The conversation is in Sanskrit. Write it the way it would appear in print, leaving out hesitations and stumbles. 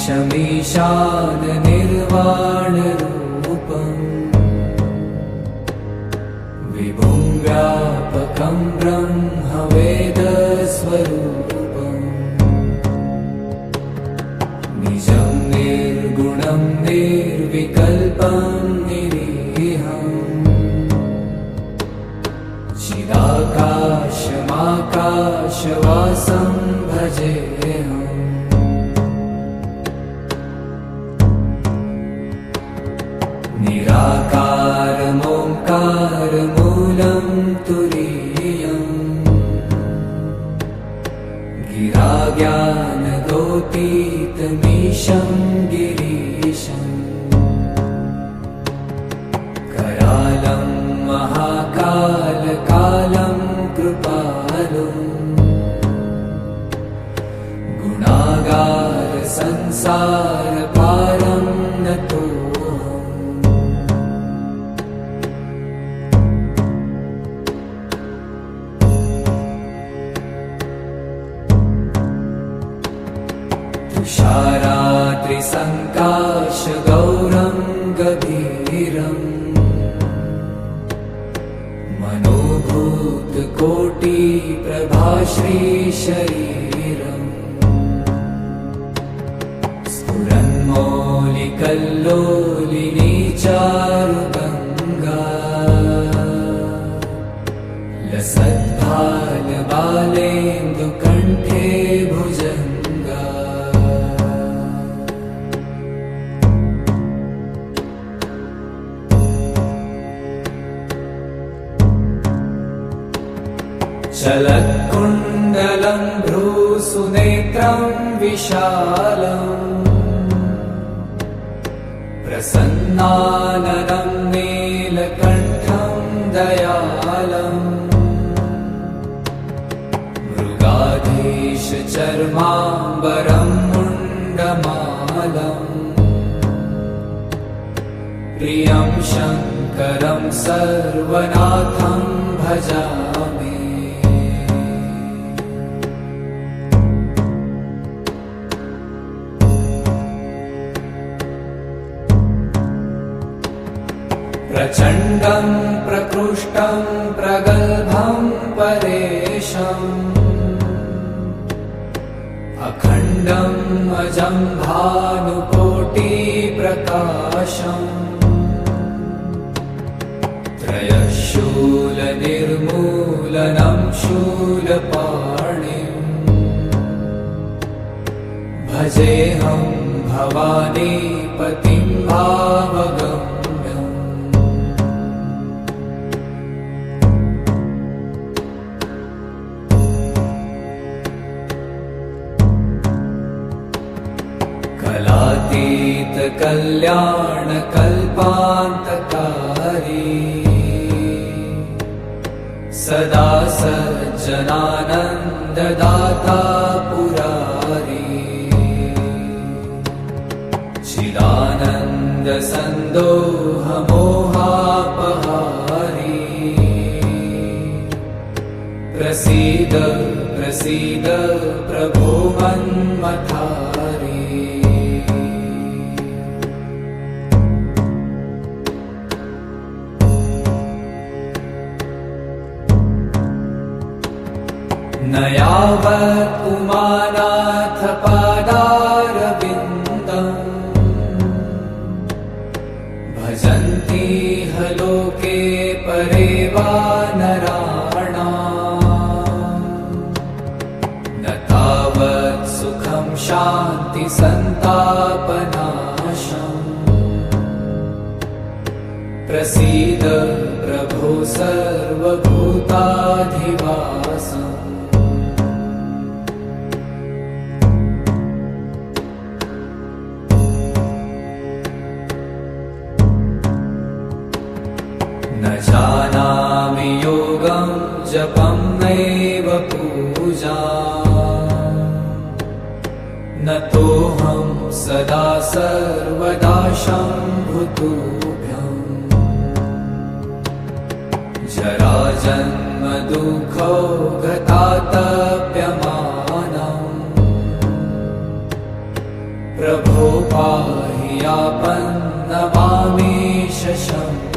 ईशमीशान निर्वाणरूपम् विभुं व्यापकं ब्रह्मवेदस्वरूपम् निजं निर्गुणं निर्विकल्पं निरीहम् चिदाकाशमाकाशवासं भजेऽहम् निराकारमोङ्कारमूलं तुरीयम् गिराज्ञानगोतीतमीशं गिरीशम् करालं महाकालकालं कृपालुम् गुणागार संसारपारं नतो तुषारात्रिसङ्काशगौरं गभीरम् मनोभूतकोटिप्रभाश्रीशरीरम् स्फुरन्मौलिकल्लोलिनी चारुगङ्गा लसद्भालबालेन्दुकण्ठे भुजङ्गा चलत्कुण्डलं भ्रूसुनेत्रं विशालम् प्रसन्नाननं नीलकण्ठं दयालम् मृगाधीशचर्माम्बरं मुण्डमालम् प्रियं शङ्करं सर्वनाथं भजामि प्रचण्डं प्रकृष्टं प्रगल्भं परेशम् अखण्डम् अजं भानुकोटिप्रकाशम् त्रयशूलनिर्मूलनं शूलपाणिम् भजेऽहं भवानीपतिं भावगम् कलातीतकल्याणकल्पान्तकारी सदा सज्जनानन्ददाता पुरारी चिदानन्दसन्दोहमोहापहारी प्रसीद प्रसीद प्रभो मन्मथारी न यावत् उमानाथ पादारविन्दम् भजन्ति ह लोके परे वा नराणाम् न तावत् सुखं शान्तिसन्तापनाशम् प्रसीद प्रभो सर्वभूताधिवासम् न जानामि योगं जपं नैव पूजा न तोऽहं सदा सर्वदा शम्भुतुभ्यम् जराजन्म दुःखौ गतातप्यमानम् प्रभो पाहि आपन्नमामी शशम्